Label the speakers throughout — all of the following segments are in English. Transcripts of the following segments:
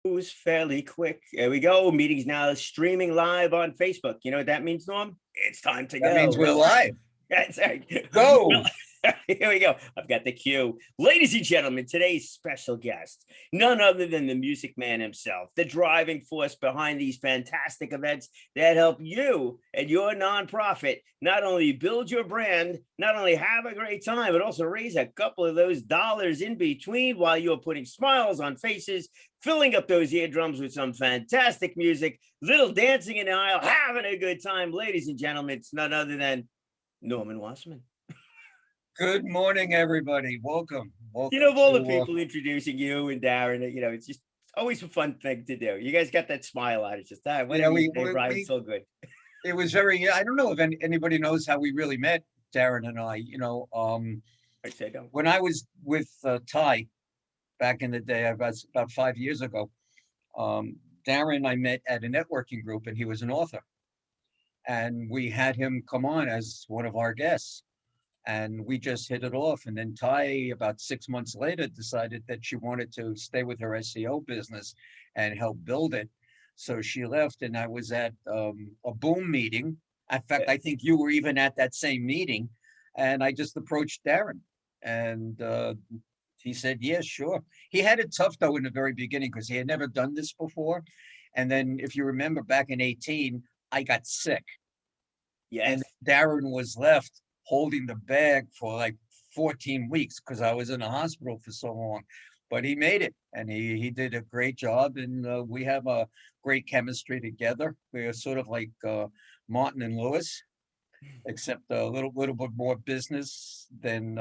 Speaker 1: Moves fairly quick. There we go. Meetings now streaming live on Facebook. You know what that means, Norm? It's time to
Speaker 2: That means
Speaker 1: go.
Speaker 2: we're live.
Speaker 1: That's right. Well,
Speaker 2: Go.
Speaker 1: here we go. I've got the cue. Ladies and gentlemen, today's special guest, none other than the music man himself, the driving force behind these fantastic events that help you and your nonprofit not only build your brand, not only have a great time, but also raise a couple of those dollars in between while you're putting smiles on faces, filling up those eardrums with some fantastic music, little dancing in the aisle, having a good time. Ladies and gentlemen, it's none other than Norman Wasserman.
Speaker 2: Good morning, everybody. Welcome.
Speaker 1: Of all the people introducing you and Darren, it's just always a fun thing to do. You guys got that smile on. It's just,
Speaker 2: yeah,
Speaker 1: whatever you say, Brian, so good.
Speaker 2: it was very, I don't know if anybody knows how we really met, Darren and I.
Speaker 1: I say no.
Speaker 2: When I was with Ty back in the day, about 5 years ago, Darren I met at a networking group and he was an author. And we had him come on as one of our guests. And we just hit it off. And then Ty, about 6 months later, decided that she wanted to stay with her SEO business and help build it. So she left, and I was at a boom meeting. In fact, I think you were even at that same meeting. And I just approached Darren, and he said, "Yeah, sure." He had it tough though in the very beginning because he had never done this before. And then, if you remember, back in 2018, I got sick, and
Speaker 1: Yes.
Speaker 2: Darren was left holding the bag for like 14 weeks because I was in the hospital for so long. But he made it, and he did a great job, and we have a great chemistry together. We are sort of like Martin and Lewis, except a little bit more business than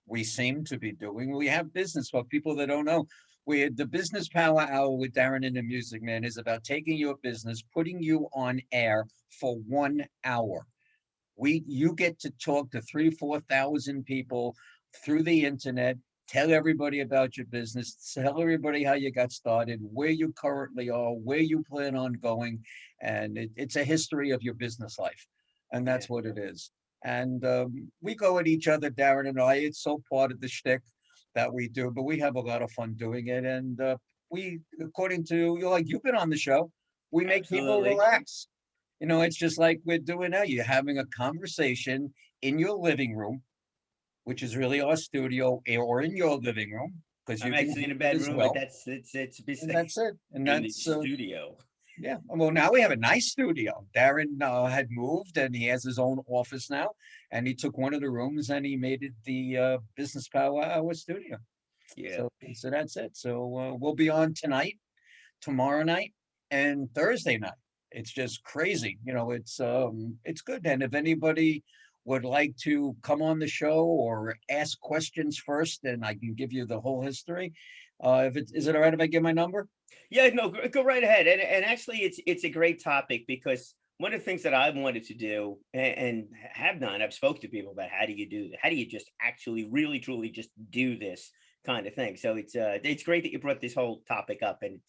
Speaker 2: we seem to be doing. We have business for people that don't know. We had the business power hour with Darren and the Music Man is about taking your business, putting you on air for 1 hour. You get to talk to 3, 4 thousand people through the internet. Tell everybody about your business. Tell everybody how you got started, where you currently are, where you plan on going, and it's a history of your business life, and that's what it is. And we go at each other, Darren and I. It's so part of the shtick that we do, but we have a lot of fun doing it. And we, according to you've been on the show, we make people
Speaker 1: Absolutely.
Speaker 2: relax. It's just like we're doing now. You're having a conversation in your living room, which is really our studio, or in your living room, because
Speaker 1: I'm
Speaker 2: you can
Speaker 1: actually in
Speaker 2: hear
Speaker 1: a
Speaker 2: it as
Speaker 1: bedroom, but
Speaker 2: well.
Speaker 1: it's
Speaker 2: And that's it. And
Speaker 1: in the
Speaker 2: that's
Speaker 1: studio.
Speaker 2: yeah. Well, now we have a nice studio. Darren had moved, and he has his own office now. And he took one of the rooms and he made it the Business Power Hour studio.
Speaker 1: Yeah.
Speaker 2: So that's it. So we'll be on tonight, tomorrow night, and Thursday night. It's just crazy. It's good. And if anybody would like to come on the show or ask questions first, then I can give you the whole history. If is it all right if I give my number?
Speaker 1: Yeah, no, go right ahead. And actually, it's a great topic because one of the things that I've wanted to do and have done, I've spoke to people about how do you do that? How do you just actually really truly just do this kind of thing? So it's great that you brought this whole topic up, and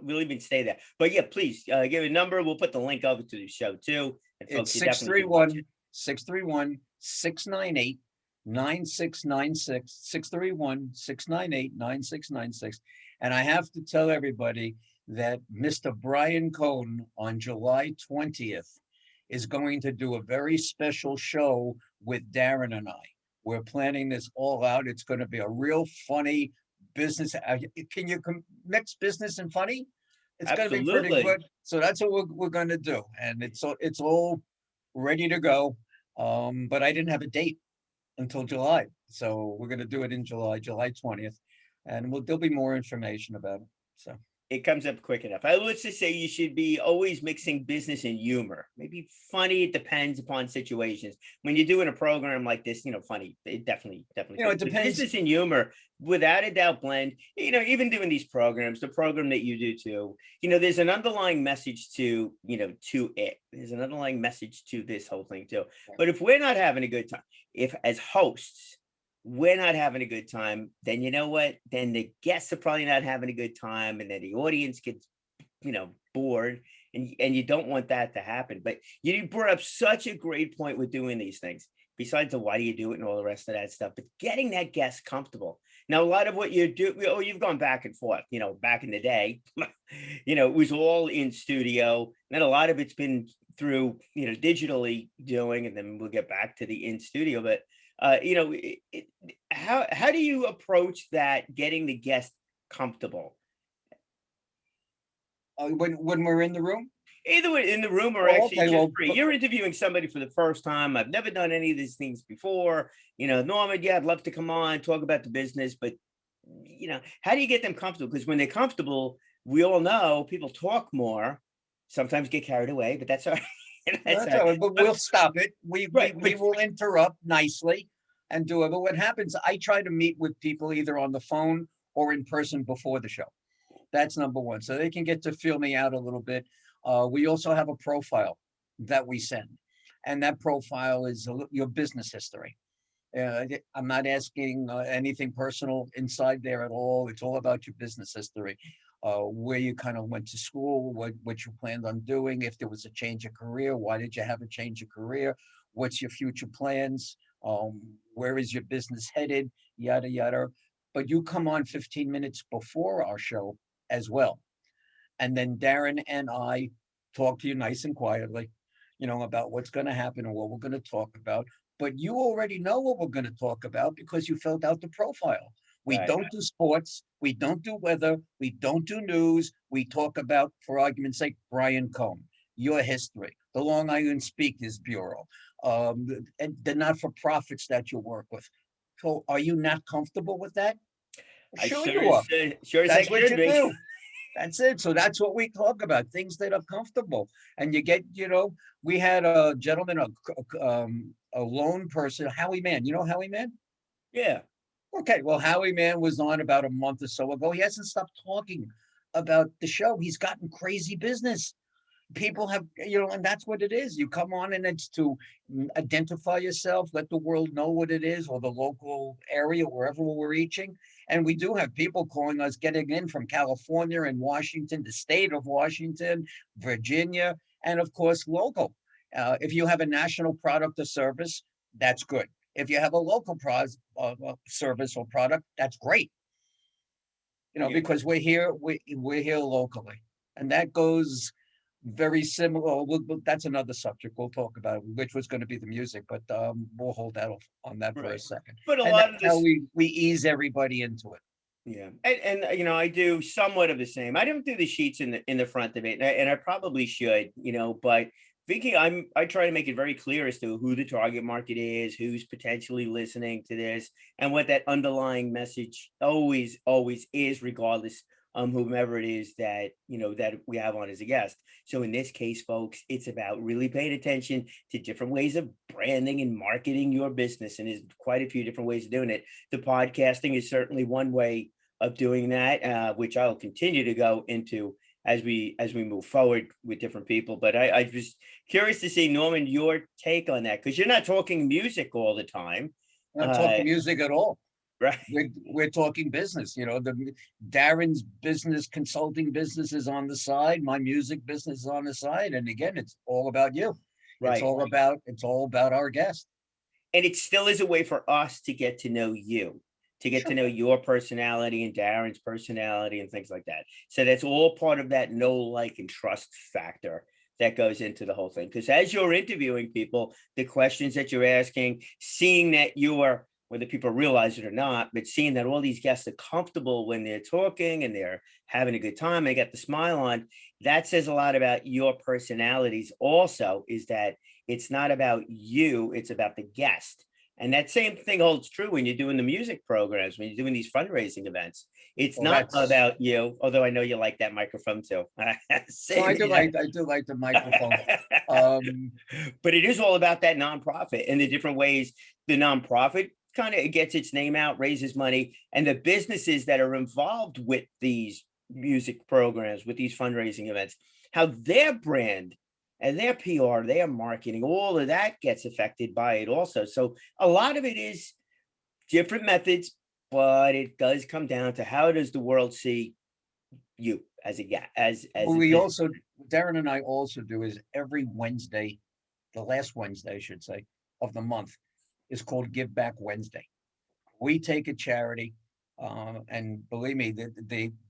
Speaker 1: we'll even stay there. But yeah, please give a number. We'll put the link over to the show too, and
Speaker 2: It's
Speaker 1: folks, you definitely should watch it.
Speaker 2: 631-698-9696, 631-698-9696. And I have to tell everybody that Mr. Brian Cohn on July 20th is going to do a very special show with Darren and I. We're planning this all out. It's going to be a real funny business. Can you mix business and funny? It's going to be pretty
Speaker 1: Absolutely.
Speaker 2: good. So that's what we're going to do. And it's all ready to go. But I didn't have a date until July. So we're going to do it in July 20th. And there'll be more information about it. So
Speaker 1: It comes up quick enough. I would just say you should be always mixing business and humor. Maybe funny, it depends upon situations. When you're doing a program like this, funny, it definitely
Speaker 2: it
Speaker 1: fits. But
Speaker 2: depends.
Speaker 1: business and humor, without a doubt, blend. Even doing these programs, the program that you do too, there's an underlying message to it. There's an underlying message to this whole thing too. But if we're not having a good time, if as hosts, we're not having a good time, then you know what? Then the guests are probably not having a good time, and then the audience gets, bored, and you don't want that to happen. But you brought up such a great point with doing these things. Besides the why do you do it and all the rest of that stuff, but getting that guest comfortable. Now, a lot of what you do, oh, you've gone back and forth, back in the day, it was all in studio. And a lot of it's been through, digitally doing, and then we'll get back to the in studio. But, how do you approach that, getting the guest comfortable?
Speaker 2: When we're in the room.
Speaker 1: Either in the room or
Speaker 2: Oh,
Speaker 1: actually
Speaker 2: okay,
Speaker 1: just
Speaker 2: well,
Speaker 1: free. You're interviewing somebody for the first time. I've never done any of these things before. Norman, yeah, I'd love to come on, talk about the business, but how do you get them comfortable? Because when they're comfortable, we all know people talk more, sometimes get carried away, but that's all right. That's
Speaker 2: that's
Speaker 1: all
Speaker 2: all
Speaker 1: right.
Speaker 2: right, but we'll stop it. We we
Speaker 1: Right,
Speaker 2: we
Speaker 1: but
Speaker 2: will interrupt nicely and do it. But what happens, I try to meet with people either on the phone or in person before the show. That's number one. So they can get to feel me out a little bit. We also have a profile that we send, and that profile is your business history. I'm not asking anything personal inside there at all. It's all about your business history, where you kind of went to school, what you planned on doing, if there was a change of career, why did you have a change of career, what's your future plans, where is your business headed, yada yada. But you come on 15 minutes before our show as well, and then Darren and I talk to you nice and quietly, about what's going to happen and what we're going to talk about. But you already know what we're going to talk about because you filled out the profile. We
Speaker 1: right.
Speaker 2: don't do sports. We don't do weather. We don't do news. We talk about, for argument's sake, Brian Cohn, your history, the Long Island Speakers Bureau, and the not-for-profits that you work with. So are you not comfortable with that?
Speaker 1: I
Speaker 2: Sure
Speaker 1: sure
Speaker 2: you
Speaker 1: as
Speaker 2: are.
Speaker 1: sure as heck
Speaker 2: That's what
Speaker 1: should
Speaker 2: you
Speaker 1: be.
Speaker 2: do. That's it. So that's what we talk about, things that are comfortable. And you get, we had a gentleman, a lone person, Howie Mann. You know Howie Mann?
Speaker 1: Yeah.
Speaker 2: Okay, well, Howie Mann was on about a month or so ago. He hasn't stopped talking about the show. He's gotten crazy business. People have, and that's what it is. You come on and it's to identify yourself, let the world know what it is, or the local area, wherever we're reaching. And we do have people calling us, getting in from California and Washington, the state of Washington, Virginia, and of course, local. If you have a national product or service, that's good. If you have a local service or product, that's great.
Speaker 1: Yeah.
Speaker 2: Because we're here locally, and that goes very similar. That's another subject we'll talk about, which was going to be the music, but we'll hold that off on that for a
Speaker 1: Right.
Speaker 2: second.
Speaker 1: But a
Speaker 2: And
Speaker 1: lot of
Speaker 2: that's how
Speaker 1: this.
Speaker 2: we ease everybody into it.
Speaker 1: Yeah, and I do somewhat of the same. I don't do the sheets in the front of it, and I probably should, but thinking I try to make it very clear as to who the target market is, who's potentially listening to this, and what that underlying message always is, regardless whomever it is that we have on as a guest. So in this case, folks, it's about really paying attention to different ways of branding and marketing your business, and there's quite a few different ways of doing it. The podcasting is certainly one way of doing that, which I'll continue to go into as we move forward with different people. But I was curious to see, Norman, your take on that, because you're not talking music all the time,
Speaker 2: We're not
Speaker 1: uh,
Speaker 2: talking music at all.
Speaker 1: right?
Speaker 2: We're talking business. The Darren's business consulting business is on the side. My music business is on the side. And again, it's all about you. It's
Speaker 1: Right.
Speaker 2: all about our guest.
Speaker 1: And it still is a way for us to get to know you, to get to
Speaker 2: Sure.
Speaker 1: know your personality and Darren's personality and things like that. So that's all part of that know, like, and trust factor that goes into the whole thing. Because as you're interviewing people, the questions that you're asking, seeing that you are, whether people realize it or not, but seeing that all these guests are comfortable when they're talking and they're having a good time, they got the smile on, that says a lot about your personalities. Also, is that it's not about you, it's about the guest. And that same thing holds true when you're doing the music programs, when you're doing these fundraising events. It's
Speaker 2: Well,
Speaker 1: not
Speaker 2: that's
Speaker 1: about you, although I know you like that microphone too.
Speaker 2: no,
Speaker 1: Same here.
Speaker 2: I do like the microphone. Um,
Speaker 1: But it is all about that nonprofit and the different ways the nonprofit kind of gets its name out, raises money, and the businesses that are involved with these music programs, with these fundraising events, how their brand and their PR, their marketing, all of that gets affected by it also. So a lot of it is different methods, but it does come down to, how does the world see you as a as
Speaker 2: What
Speaker 1: a
Speaker 2: we
Speaker 1: business?
Speaker 2: also, Darren and I also do is every Wednesday, the last Wednesday, I should say, of the month is called Give Back Wednesday. We take a charity. And believe me,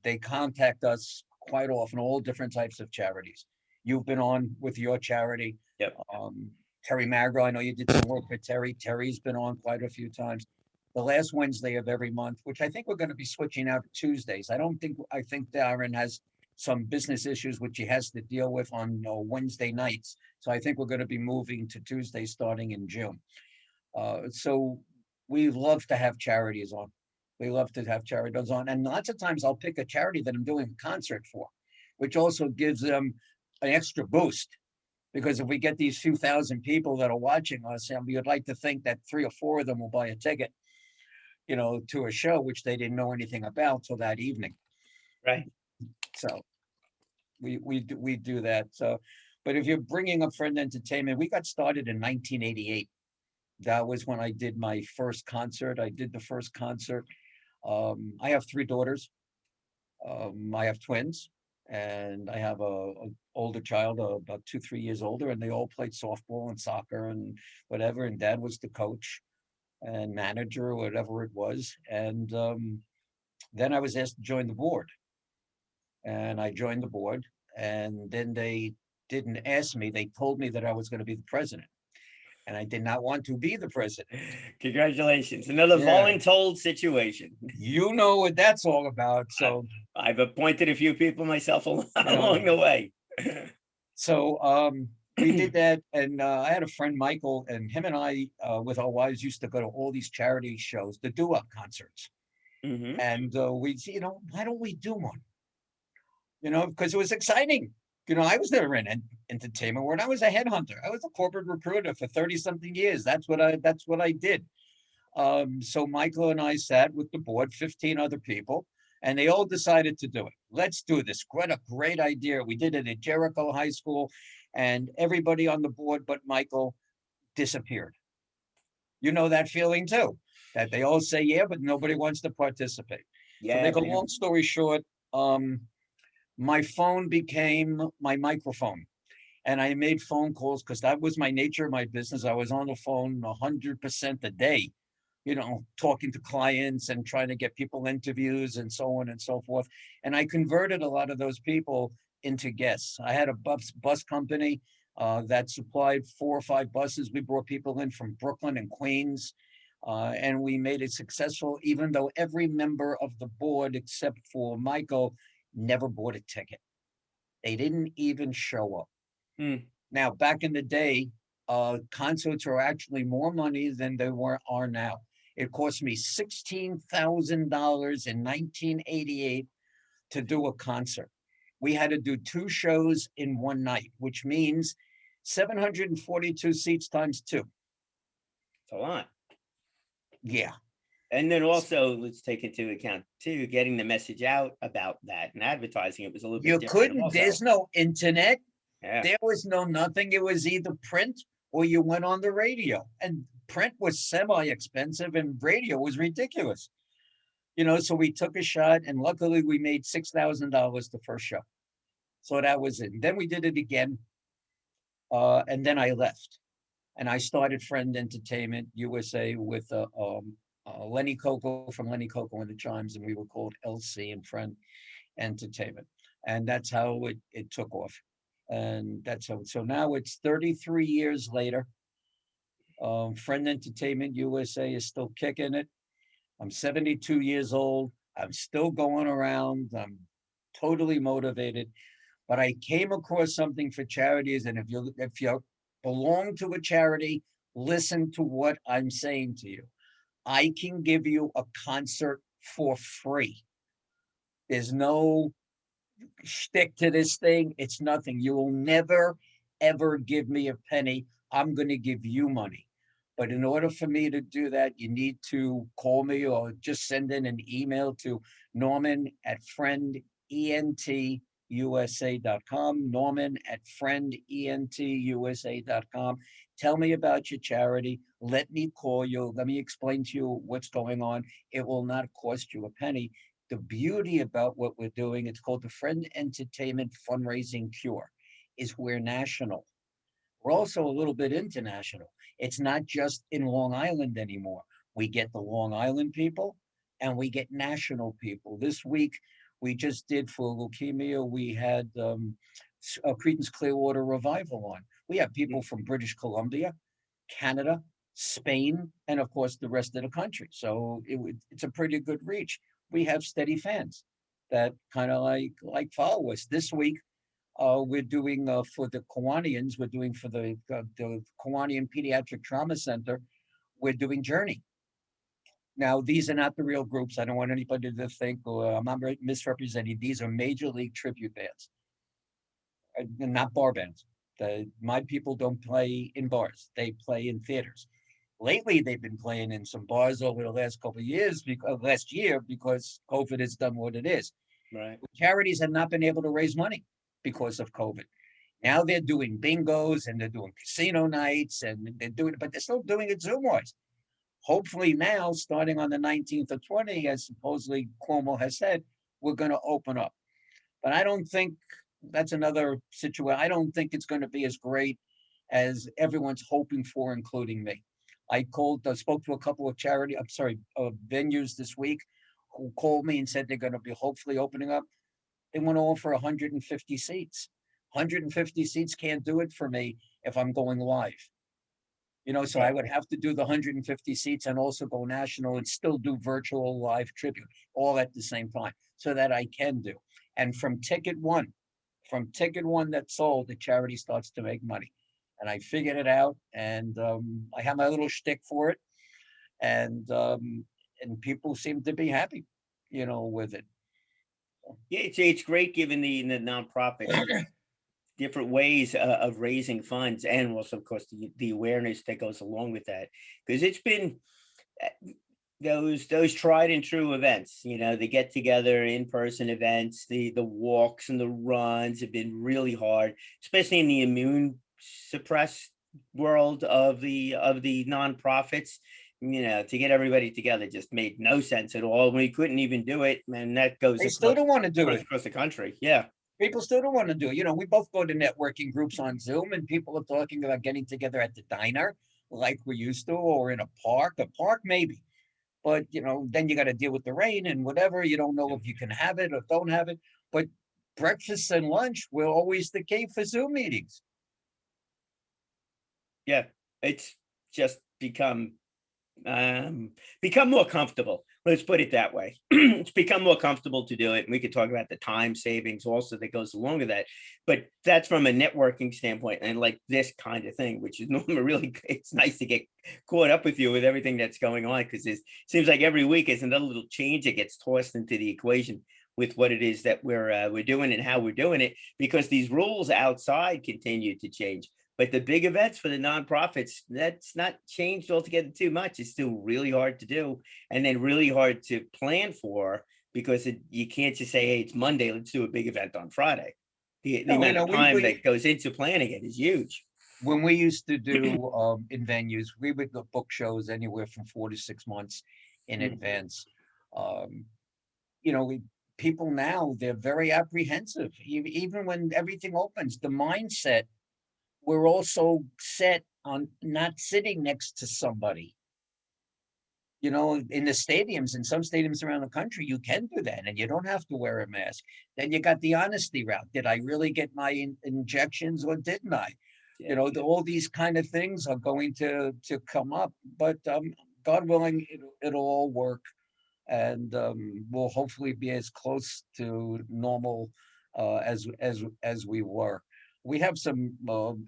Speaker 2: they contact us quite often, all different types of charities. You've been on with your charity.
Speaker 1: Yep.
Speaker 2: Um, Terry Magro, I know you did some work with Terry. Terry's been on quite a few times. The last Wednesday of every month, which I think we're going to be switching out to Tuesdays. I think Darren has some business issues which he has to deal with on Wednesday nights. So I think we're going to be moving to Tuesday starting in June. So we love to have charities on. We love to have charities on. And lots of times I'll pick a charity that I'm doing a concert for, which also gives them an extra boost. Because if we get these few thousand people that are watching us, and we would like to think that 3 or 4 of them will buy a ticket, to a show which they didn't know anything about till that evening.
Speaker 1: Right.
Speaker 2: So we do that. So, but if you're bringing up Friend Entertainment, we got started in 1988. That was when I did my first concert. I did the first concert. I have 3 daughters. I have twins, and I have a older child, about 2, 3 years older, and they all played softball and soccer and whatever. And Dad was the coach and manager or whatever it was. And then I was asked to join the board, and I joined the board. And then they didn't ask me; they told me that I was going to be the president, and I did not want to be the president.
Speaker 1: Congratulations. Another
Speaker 2: Yeah,
Speaker 1: voluntold situation.
Speaker 2: you know what that's all about.
Speaker 1: I-
Speaker 2: So,
Speaker 1: I've appointed a few people myself
Speaker 2: you know,
Speaker 1: along the way.
Speaker 2: so we did that, and I had a friend Michael, and him and I, with our wives, used to go to all these charity shows, the doo-wop concerts,
Speaker 1: Hmm.
Speaker 2: and we'd see, why don't we do one? Because it was exciting. I was never in entertainment world. I was a headhunter. I was a corporate recruiter for 30-something years. That's what I did. So Michael and I sat with the board, 15 other people, and they all decided to do it. Let's do this. What a great idea. We did it at Jericho High School, and everybody on the board but Michael disappeared. You know that feeling too, that they all say yeah, but nobody wants to participate. To
Speaker 1: Yeah,
Speaker 2: make a
Speaker 1: man.
Speaker 2: long story short, my phone became my microphone, and I made phone calls because that was my nature of my business. I was on the phone 100% a day, talking to clients and trying to get people interviews and so on and so forth. And I converted a lot of those people into guests. I had a bus company that supplied 4 or 5 buses. We brought people in from Brooklyn and Queens. And we made it successful, even though every member of the board, except for Michael, never bought a ticket. They didn't even show up.
Speaker 1: Hmm.
Speaker 2: Now, back in the day, concerts are actually more money than are now. It cost me $16,000 in 1988 to do a concert. We had to do 2 shows in one night, which means 742 seats times two.
Speaker 1: It's a lot.
Speaker 2: Yeah.
Speaker 1: And then also, let's take into account too, getting the message out about that and advertising it was a little bit
Speaker 2: You
Speaker 1: different
Speaker 2: couldn't,
Speaker 1: also.
Speaker 2: there's no internet.
Speaker 1: Yeah.
Speaker 2: There was no nothing. It was either print or you went on the radio. And print was semi-expensive and radio was ridiculous. So we took a shot, and luckily we made $6,000 the first show. So that was it. And then we did it again. And then I left. And I started Friend Entertainment USA with Lenny Coco from Lenny Coco and the Chimes, and we were called LC and Friend Entertainment. And that's how it took off. And that's how, so now it's 33 years later. Friend Entertainment USA is still kicking it. I'm 72 years old. I'm still going around. I'm totally motivated. But I came across something for charities, and if you belong to a charity, listen to what I'm saying to you. I can give you a concert for free. There's no stick to this thing. It's nothing. You will never, ever give me a penny. I'm going to give you money. But in order for me to do that, you need to call me or just send in an email to norman@friendentusa.com. Norman@friendentusa.com. Tell me about your charity. Let me call you. Let me explain to you what's going on. It will not cost you a penny. The beauty about what we're doing, it's called the Friend Entertainment Fundraising Cure, is we're national. We're also a little bit international. It's not just in Long Island anymore. We get the Long Island people, and we get national people. This week, we just did for leukemia, we had Creedence Clearwater Revival on. We have people from British Columbia, Canada, Spain, and of course the rest of the country. So it's a pretty good reach. We have steady fans that kind of like follow us. This week, we're doing for the Kiwanians, we're doing for the Kiwanian Pediatric Trauma Center, we're doing Journey. Now, these are not the real groups. I don't want anybody to think I'm not misrepresenting. These are major league tribute bands, not bar bands. My people don't play in bars; they play in theaters. Lately, they've been playing in some bars over the last couple of years, last year, because COVID has done what it is.
Speaker 1: Right.
Speaker 2: Charities have not been able to raise money because of COVID. Now they're doing bingos and they're doing casino nights and they're doing it, but they're still doing it Zoom wise. Hopefully now, starting on the 19th or 20th, as supposedly Cuomo has said, we're going to open up. But I don't think that's another situation. I don't think it's going to be as great as everyone's hoping for, including me. Spoke to a couple of venues this week who called me and said they're going to be hopefully opening up. They want to offer 150 seats. 150 seats can't do it for me if I'm going live. So I would have to do the 150 seats and also go national and still do virtual live tribute all at the same time so that I can do. And from ticket one that sold, the charity starts to make money. And I figured it out and I have my little shtick for it. And people seem to be happy, with it.
Speaker 1: Yeah, it's great giving the nonprofits different ways of raising funds, and also, of course, the awareness that goes along with that. Because it's been those tried and true events, the get together in person events, the walks and the runs have been really hard, especially in the immune suppressed world of the nonprofits. To get everybody together just made no sense at all. We couldn't even do it, and that goes
Speaker 2: They still don't want to do it.
Speaker 1: across the country. Yeah.
Speaker 2: People still don't want to do it. We both go to networking groups on Zoom, and people are talking about getting together at the diner like we used to, or in a park. A park, maybe. But, then you got to deal with the rain and whatever. You don't know if you can have it or don't have it. But breakfast and lunch were always the key for Zoom meetings.
Speaker 1: Yeah. It's just become more comfortable. Let's put it that way. It's become more comfortable to do it. And we could talk about the time savings also that goes along with that. But that's from a networking standpoint, and like this kind of thing, which is normally really, it's nice to get caught up with you with everything that's going on, because it seems like every week is another little change that gets tossed into the equation with what it is that we're doing and how we're doing it, because these rules outside continue to change. But the big events for the nonprofits, that's not changed altogether too much. It's still really hard to do, and then really hard to plan for, because you can't just say, hey, it's Monday, let's do a big event on Friday. The
Speaker 2: No,
Speaker 1: amount of time that goes into planning it is huge.
Speaker 2: when we used to do in venues, we would book shows anywhere from 4 to 6 months in advance. Um, people now, they're very apprehensive. Even when everything opens, the mindset, we're also set on not sitting next to somebody. In the stadiums, in some stadiums around the country, you can do that and you don't have to wear a mask. Then you got the honesty route. Did I really get my injections or didn't I?
Speaker 1: Yeah.
Speaker 2: All these kind of things are going to come up, but God willing, it'll all work, and we'll hopefully be as close to normal as we were. We have some,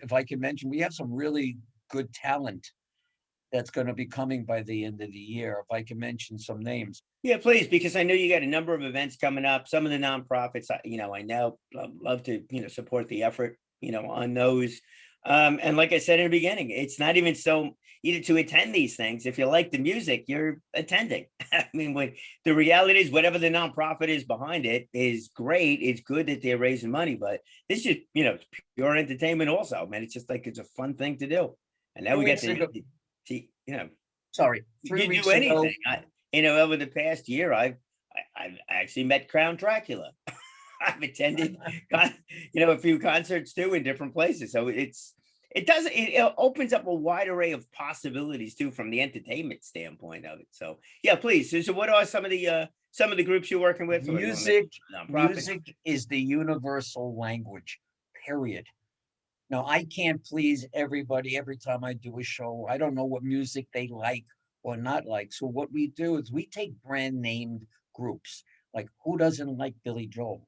Speaker 2: if I can mention, we have some really good talent that's going to be coming by the end of the year. If I can mention some names.
Speaker 1: Yeah, please, because I know you got a number of events coming up. Some of the nonprofits, I know love to, support the effort, on those. And like I said in the beginning, it's not even so either to attend these things. If you like the music, you're attending. I mean, when the reality is, whatever the nonprofit is behind it is great. It's good that they're raising money, but this is, it's pure entertainment also, man. It's just like, it's a fun thing to do. And now we get to see,
Speaker 2: Sorry,
Speaker 1: you can do anything. Over the past year, I've actually met Crown Dracula. I've attended, a few concerts too in different places. So it does, it opens up a wide array of possibilities too, from the entertainment standpoint of it. So yeah, please. So what are some of the groups you're working with, or you want to mention
Speaker 2: Music,
Speaker 1: nonprofits?
Speaker 2: music is the universal language, period. Now, I can't please everybody every time I do a show. I don't know what music they like or not like. So what we do is we take brand named groups. Like, who doesn't like Billy Joel?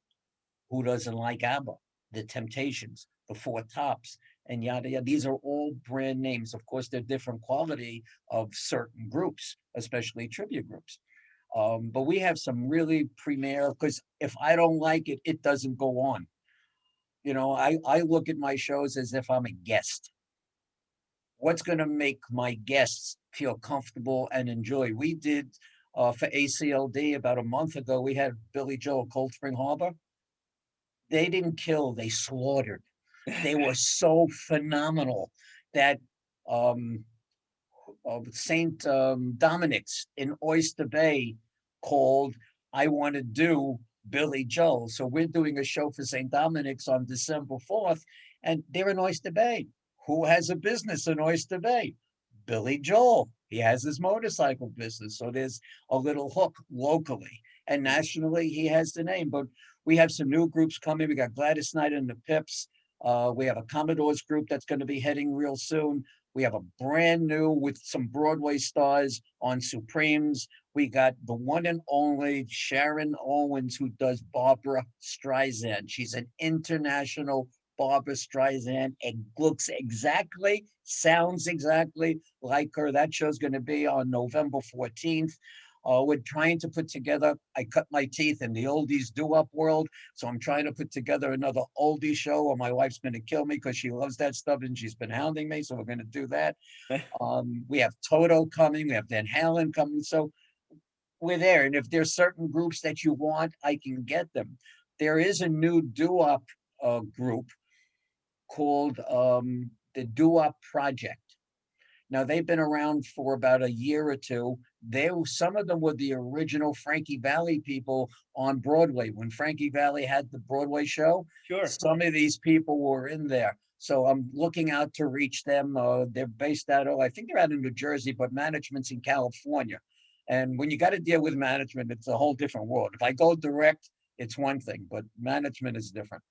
Speaker 2: Who doesn't like ABBA, The Temptations, The Four Tops, and yada yada. These are all brand names. Of course, they're different quality of certain groups, especially tribute groups. But we have some really premier, because if I don't like it, it doesn't go on. I look at my shows as if I'm a guest. What's going to make my guests feel comfortable and enjoy? We did for ACLD about a month ago, we had Billy Joel, Cold Spring Harbor. They didn't kill, they slaughtered. They were so phenomenal that um, Saint Dominic's in Oyster Bay called, I want to do Billy Joel. So we're doing a show for St. Dominic's on December 4th, and they're in Oyster Bay. Who has a business in Oyster Bay? Billy Joel. He has his motorcycle business. So there's a little hook locally. And nationally, he has the name. But we have some new groups coming. We got Gladys Knight and the Pips. We have a Commodores group that's going to be heading real soon. We have a brand new with some Broadway stars on Supremes. We got the one and only Sharon Owens, who does Barbara Streisand. She's an international Barbara Streisand. It looks exactly, sounds exactly like her. That show's going to be on November 14th. We're trying to put together, I cut my teeth in the oldies do-up world. So I'm trying to put together another oldie show, or my wife's going to kill me because she loves that stuff and she's been hounding me. So we're going to do that. We have Toto coming. We have Van Halen coming. So we're there. And if there's certain groups that you want, I can get them. There is a new doo-wop group called the Doo-Wop Project. Now they've been around for about a year or two. Some of them were the original Frankie Valli people on Broadway. When Frankie Valli had the Broadway show,
Speaker 1: Sure.
Speaker 2: some of these people were in there. So I'm looking out to reach them. They're based out of, I think they're out in New Jersey, but management's in California. And when you got to deal with management, it's a whole different world. If I go direct, it's one thing, but management is different.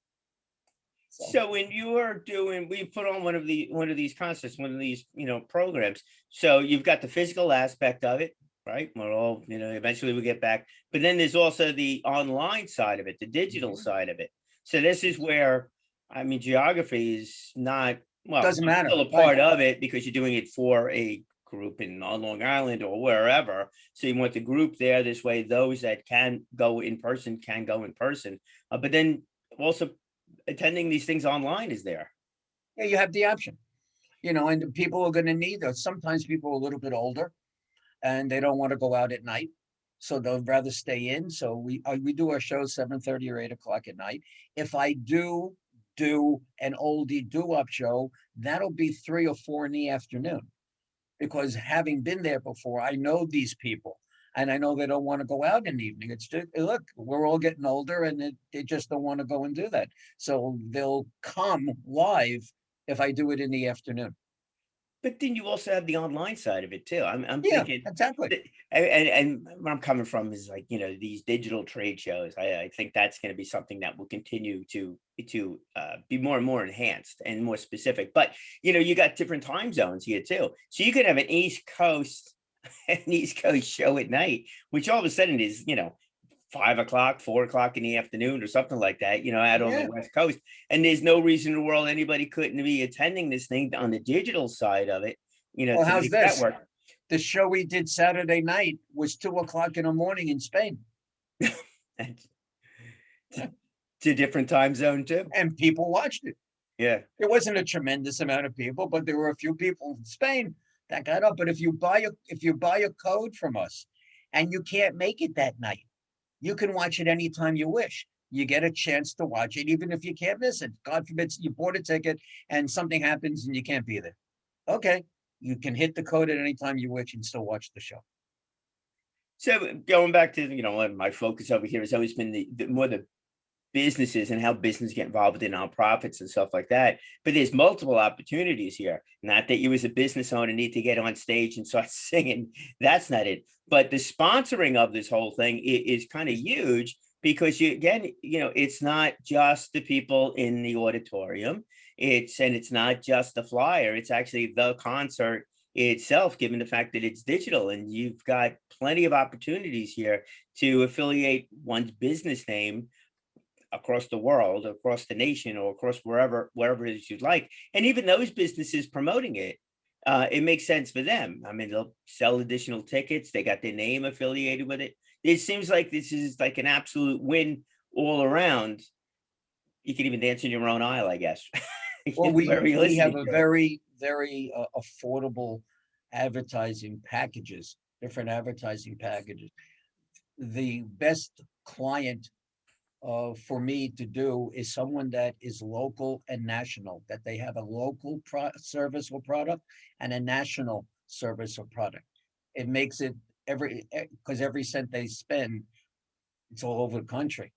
Speaker 2: So
Speaker 1: So when you are doing, we put on one of these concerts, one of these, programs. So you've got the physical aspect of it, right? We're all, eventually we get back. But then there's also the online side of it, the digital
Speaker 2: mhm.
Speaker 1: side of it. So this is where, I mean, geography is not, well,
Speaker 2: Doesn't matter.
Speaker 1: still a
Speaker 2: Right.
Speaker 1: part of it because you're doing it for a group on Long Island or wherever. So you want the group there. This way, those that can go in person can go in person. But then also attending these things online is there.
Speaker 2: Yeah, you have the option. And people are going to need those. Sometimes people are a little bit older and they don't want to go out at night, so they'll rather stay in. So we do our shows 7:30 or 8 o'clock at night. If I do an oldie do-up show, that'll be 3 or 4 in the afternoon, because having been there before, I know these people. And I know they don't want to go out in the evening. It's just, look, we're all getting older and they just don't want to go and do that. So they'll come live if I do it in the afternoon.
Speaker 1: But then you also have the online side of it too. I'm
Speaker 2: Yeah,
Speaker 1: thinking
Speaker 2: exactly.
Speaker 1: that, and where I'm coming from is like, these digital trade shows. I think that's going to be something that will continue to be more and more enhanced and more specific. But you got different time zones here too. So you could have an East Coast an East Coast show at night, which all of a sudden is, 5 o'clock, 4 o'clock in the afternoon or something like that, out on the
Speaker 2: Yeah.
Speaker 1: West Coast. And there's no reason in the world anybody couldn't be attending this thing on the digital side of it,
Speaker 2: Well,
Speaker 1: to
Speaker 2: how's
Speaker 1: make that
Speaker 2: this?
Speaker 1: work.
Speaker 2: The show we did Saturday night was 2 o'clock in the morning in Spain,
Speaker 1: It's a different time zone too.
Speaker 2: and people watched it.
Speaker 1: Yeah.
Speaker 2: There wasn't a tremendous amount of people, but there were a few people in Spain that got up. But if you buy a code from us and you can't make it that night, you can watch it anytime you wish. You get a chance to watch it, even if you can't miss it. God forbid you bought a ticket and something happens and you can't be there. Okay, you can hit the code at any time you wish and still watch the show.
Speaker 1: So going back to, my focus over here has always been the more the businesses and how business get involved with the nonprofits and stuff like that. But there's multiple opportunities here. Not that you as a business owner need to get on stage and start singing. That's not it. But the sponsoring of this whole thing is kind of huge because you again, it's not just the people in the auditorium. It's not just the flyer. It's actually the concert itself, given the fact that it's digital, and you've got plenty of opportunities here to affiliate one's business name across the world, across the nation, or across wherever it is you'd like. And even those businesses promoting it, it makes sense for them. I mean, they'll sell additional tickets. They got their name affiliated with it. It seems like this is like an absolute win all around. You can even dance in your own aisle, I guess.
Speaker 2: Well,
Speaker 1: Wherever you're
Speaker 2: we have
Speaker 1: listening
Speaker 2: a
Speaker 1: to it.
Speaker 2: very affordable advertising packages, different advertising packages. The best client for me to do is someone that is local and national, that they have a local service or product and a national service or product. It makes it because every cent they spend, it's all over the country,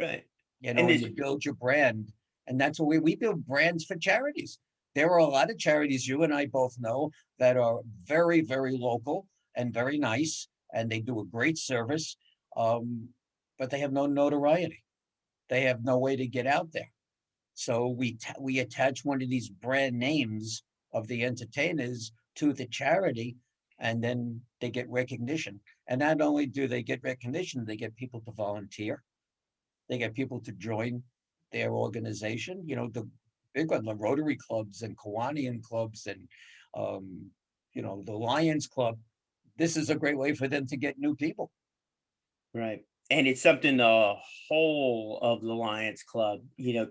Speaker 1: Right. And
Speaker 2: and
Speaker 1: this,
Speaker 2: you build your brand. And that's what we build brands for charities. There are a lot of charities you and I both know that are very, very local and very nice, and they do a great service, um, but they have no notoriety. They have no way to get out there. So we attach one of these brand names of the entertainers to the charity, and then they get recognition. And not only do they get recognition, they get people to volunteer. They get people to join their organization. The big one, the Rotary clubs and Kiwanian clubs and um, the Lions Club. This is a great way for them to get new people.
Speaker 1: right. And it's something the whole of the Lions Club,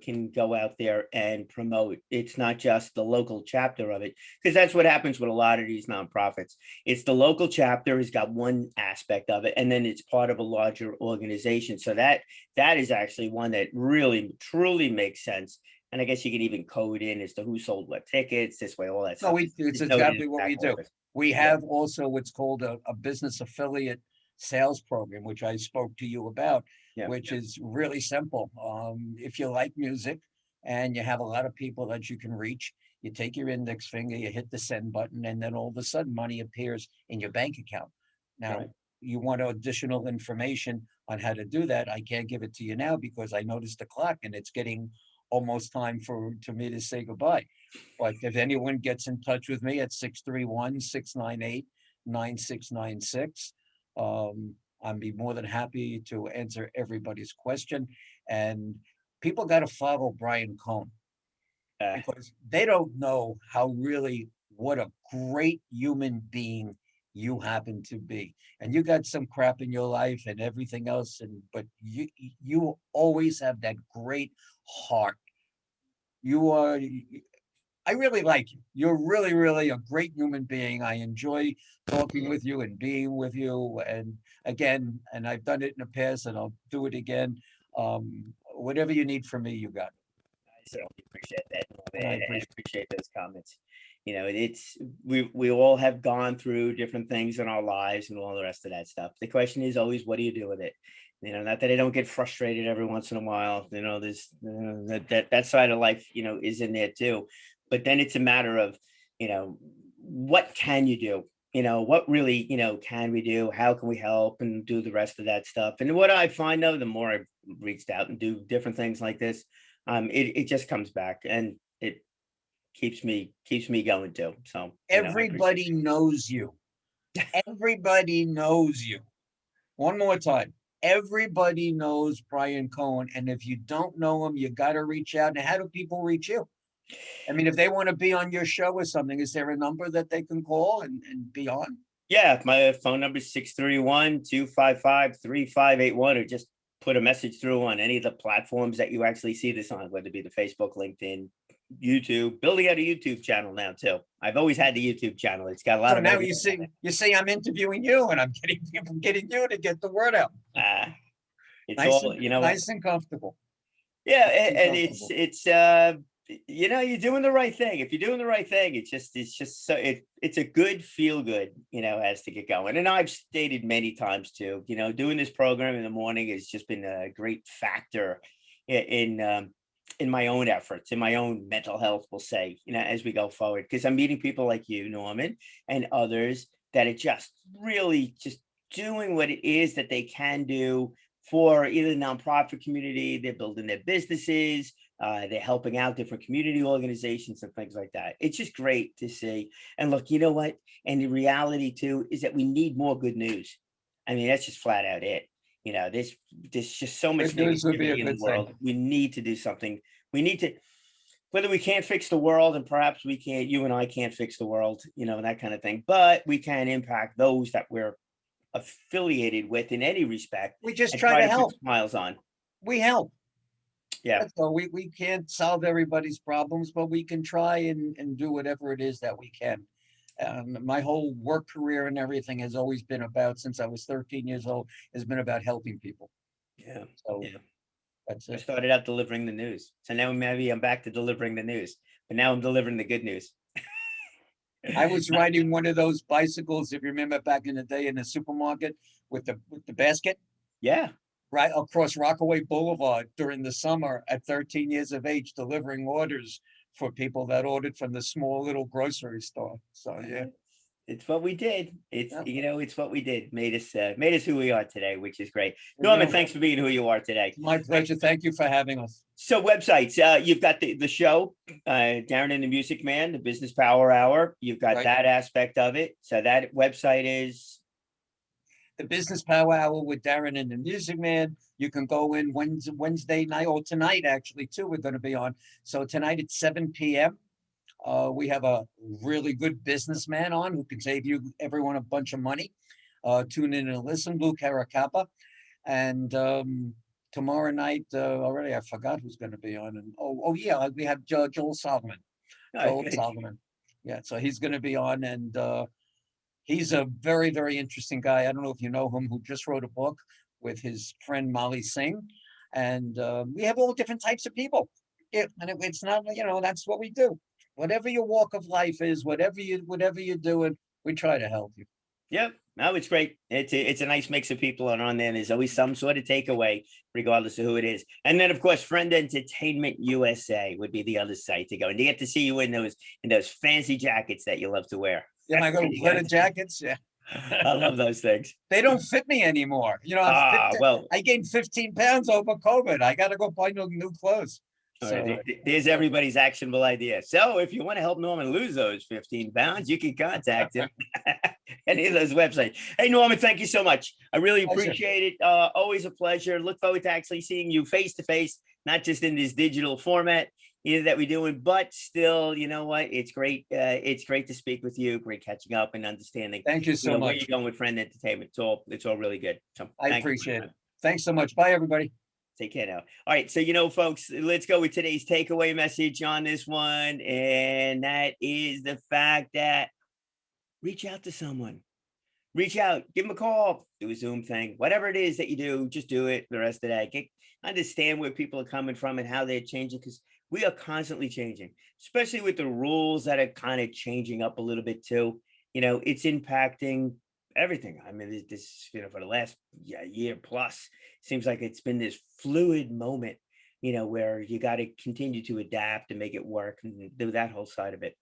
Speaker 1: can go out there and promote. It's not just the local chapter of it, because that's what happens with a lot of these nonprofits. It's the local chapter has got one aspect of it, and then it's part of a larger organization. So that is actually one that really truly makes sense. And I guess you could even code in as to who sold what tickets. This way, all that
Speaker 2: No,
Speaker 1: stuff
Speaker 2: it's
Speaker 1: is noted in
Speaker 2: exactly
Speaker 1: the
Speaker 2: what
Speaker 1: back
Speaker 2: we do.
Speaker 1: office.
Speaker 2: We
Speaker 1: Yeah,
Speaker 2: have also what's called a business affiliate sales program, which I spoke to you about,
Speaker 1: yeah,
Speaker 2: which is really simple. If you like music and you have a lot of people that you can reach, you take your index finger, you hit the send button, and then all of a sudden money appears in your bank account. Now,
Speaker 1: right.
Speaker 2: you want additional information on how to do that. I can't give it to you now because I noticed the clock and it's getting almost time for to me to say goodbye. But if anyone gets in touch with me at 631-698-9696, I'd be more than happy to answer everybody's question. And people got to follow Brian Cohn
Speaker 1: Uh,
Speaker 2: because they don't know what a great human being you happen to be. And you got some crap in your life and everything else, but you always have that great heart. You are I really like you. You're really, really a great human being. I enjoy talking with you and being with you. And again, and I've done it in the past and I'll do it again. Whatever you need from me, you got it.
Speaker 1: I certainly appreciate that,
Speaker 2: And I
Speaker 1: and I
Speaker 2: appreciate
Speaker 1: appreciate those comments. It's we all have gone through different things in our lives and all the rest of that stuff. The question is always, what do you do with it? Not that I don't get frustrated every once in a while. There's that side of life, is in there too. But then it's a matter of, what can you do? What really, can we do? How can we help and do the rest of that stuff? And what I find though, the more I've reached out and do different things like this, it just comes back and it keeps me going too. So, I appreciate
Speaker 2: everybody knows you. Everybody knows you. One more time. Everybody knows Brian Cohen. And if you don't know him, you got to reach out. And how do people reach you? I mean, if they want to be on your show or something, is there a number that they can call and be on?
Speaker 1: Yeah, my phone number is 631-255-3581, or just put a message through on any of the platforms that you actually see this on, whether it be the Facebook, LinkedIn, YouTube, building out a YouTube channel now too. I've always had the YouTube channel. It's got a lot
Speaker 2: So
Speaker 1: of
Speaker 2: now
Speaker 1: everything on it.
Speaker 2: you see, I'm interviewing you and I'm getting people getting you to get the word out.
Speaker 1: Uh, it's all, what?
Speaker 2: Nice and comfortable.
Speaker 1: Yeah,
Speaker 2: Nice and
Speaker 1: and
Speaker 2: comfortable.
Speaker 1: you're doing the right thing. If you're doing the right thing, it's just so it's a good feel good, as to get going. And I've stated many times too, doing this program in the morning has just been a great factor in my own efforts, in my own mental health, we'll say, as we go forward, because I'm meeting people like you, Norman, and others that are just really just doing what it is that they can do for either the nonprofit community. They're building their businesses, they're helping out different community organizations and things like that. It's just great to see. And look, you know what? And the reality too is that we need more good news. I mean, that's just flat out it. There's just so much
Speaker 2: Good news would be a
Speaker 1: negativity in the
Speaker 2: good thing.
Speaker 1: world. We need to do something. We need to, whether we can't fix the world, and perhaps we can't, you and I can't fix the world, that kind of thing, but we can impact those that we're affiliated with in any respect
Speaker 2: We just
Speaker 1: and
Speaker 2: try
Speaker 1: try
Speaker 2: to
Speaker 1: to put
Speaker 2: help.
Speaker 1: smiles on.
Speaker 2: We help.
Speaker 1: Yeah.
Speaker 2: That's all. We can't solve everybody's problems, but we can try and do whatever it is that we can. My whole work career and everything has always been about, since I was 13 years old, has been about helping people.
Speaker 1: Yeah.
Speaker 2: So
Speaker 1: Yeah.
Speaker 2: that's
Speaker 1: I
Speaker 2: it.
Speaker 1: started out delivering the news. So now maybe I'm back to delivering the news, but now I'm delivering the good news.
Speaker 2: I was riding one of those bicycles, if you remember back in the day in the supermarket with the basket,
Speaker 1: Yeah.
Speaker 2: right across Rockaway Boulevard during the summer at 13 years of age, delivering orders for people that ordered from the small little grocery store. So yeah,
Speaker 1: It's what we did. It's
Speaker 2: yeah,
Speaker 1: it's what we did. Made us who we are today, which is great.
Speaker 2: we
Speaker 1: Norman,
Speaker 2: do.
Speaker 1: thanks for being who you are today.
Speaker 2: It's my
Speaker 1: Right.
Speaker 2: pleasure. Thank you for having us.
Speaker 1: So websites, you've got the show, Darren and the Music Man, the Business Power Hour. You've got
Speaker 2: Right.
Speaker 1: that aspect of it. So that website is
Speaker 2: The Business Power Hour with Darren and the Music Man. You can go in Wednesday night or tonight, actually, too. We're going to be on. So tonight at 7 p.m. We have a really good businessman on who can save everyone a bunch of money. Tune in and listen, Lou Caracappa. And tomorrow night, already I forgot who's going to be on. And yeah, we have Joel Solomon.
Speaker 1: oh,
Speaker 2: Joel Solomon. Yeah, so he's going to be on, and he's a very, very interesting guy. I don't know if you know him, who just wrote a book with his friend Molly Singh. And we have all different types of people. And it's not, that's what we do. Whatever your walk of life is, whatever you're doing, we try to help you.
Speaker 1: Yep. No, it's great. It's a nice mix of people on there. There's always some sort of takeaway, regardless of who it is. And then, of course, Friend Entertainment USA would be the other site to go, and they get to see you in those fancy jackets that you love to wear.
Speaker 2: Yeah, my little
Speaker 1: You
Speaker 2: glitter
Speaker 1: got-
Speaker 2: jackets. Yeah.
Speaker 1: I love those things.
Speaker 2: They don't fit me anymore.
Speaker 1: Well,
Speaker 2: I gained 15 pounds over COVID. I got to go buy new clothes.
Speaker 1: all right,
Speaker 2: So
Speaker 1: there's everybody's actionable idea. So if you want to help Norman lose those 15 pounds, you can contact him. Any of those websites. Hey, Norman, thank you so much. I really
Speaker 2: Pleasure.
Speaker 1: appreciate it. Always a pleasure. Look forward to actually seeing you face to face, not just in this digital format that we're doing, but still, you know what? It's great. It's great to speak with you. Great catching up and understanding,
Speaker 2: thank you so
Speaker 1: where
Speaker 2: much.
Speaker 1: you're going with Friend Entertainment. It's all really good. So
Speaker 2: I
Speaker 1: thank you.
Speaker 2: appreciate it. Thanks so much. Bye, everybody.
Speaker 1: Take care now. All right. So, folks, let's go with today's takeaway message on this one. And that is the fact that reach out to someone. Reach out, give them a call, do a Zoom thing, whatever it is that you do, just do it the rest of that. Understand where people are coming from and how they're changing, because we are constantly changing, especially with the rules that are kind of changing up a little bit too. It's impacting everything. I mean, this for the last year plus, seems like it's been this fluid moment, where you got to continue to adapt and make it work and do that whole side of it.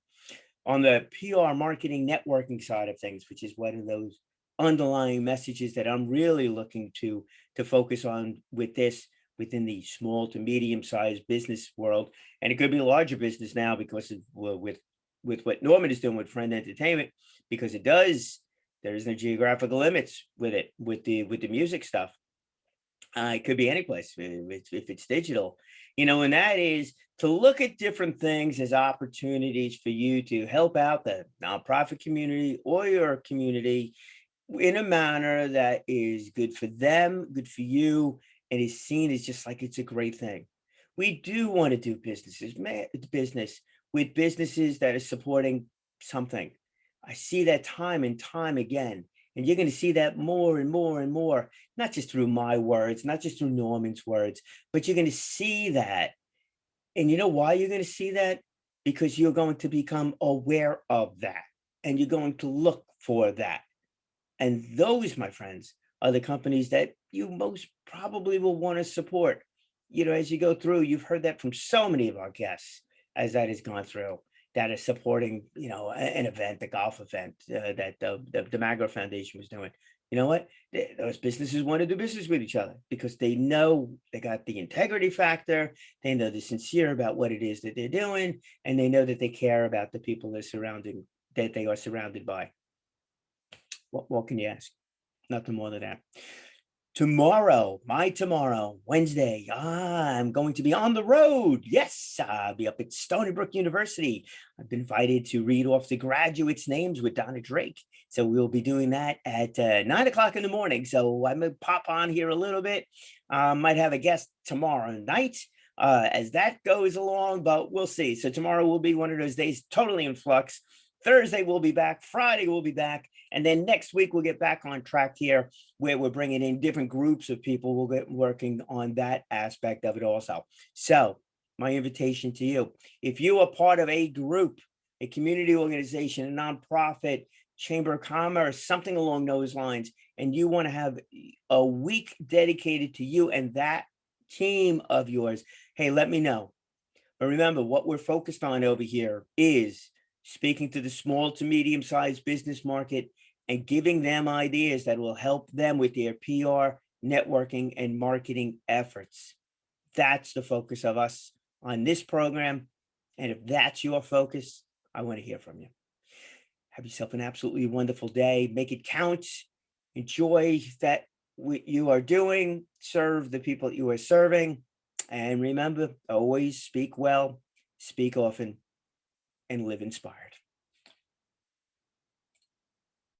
Speaker 1: On the PR marketing networking side of things, which is one of those underlying messages that I'm really looking to focus on with this within the small to medium sized business world. And it could be a larger business now because of with what Norman is doing with Friend Entertainment, because there's no geographical limits with it, with the music stuff. It could be any place if it's digital, and that is to look at different things as opportunities for you to help out the nonprofit community or your community in a manner that is good for them, good for you, and is seen as just like it's a great thing. We do want to do business with businesses that are supporting something. I see that time and time again. And you're going to see that more and more and more, not just through my words, not just through Norman's words, but you're going to see that. And you know why you're going to see that? Because you're going to become aware of that and you're going to look for that. And those, my friends, are the companies that you most probably will want to support. as you go through, you've heard that from so many of our guests as that has gone through, that is supporting, an event, the golf event that the Magro Foundation was doing. You know what? Those businesses want to do business with each other because they know they got the integrity factor. They know they're sincere about what it is that they're doing, and they know that they care about the people that they are surrounded by. What can you ask? Nothing more than that. Tomorrow, Wednesday, I'm going to be on the road. Yes, I'll be up at Stony Brook University. I've been invited to read off the graduates' names with Donna Drake. So we'll be doing that at 9 o'clock in the morning. So I'm going to pop on here a little bit. Might have a guest tomorrow night as that goes along, but we'll see. So tomorrow will be one of those days totally in flux. Thursday, we'll be back. Friday, we'll be back. And then next week, we'll get back on track here where we're bringing in different groups of people. We'll get working on that aspect of it also. So my invitation to you, if you are part of a group, a community organization, a nonprofit, chamber of commerce, something along those lines, and you want to have a week dedicated to you and that team of yours, hey, let me know. But remember, what we're focused on over here is speaking to the small to medium-sized business market and giving them ideas that will help them with their PR, networking, and marketing efforts. That's the focus of us on this program. And if that's your focus, I want to hear from you. Have yourself an absolutely wonderful day. Make it count. Enjoy that what you are doing. Serve the people that you are serving. And remember, always speak well, speak often, and live inspired.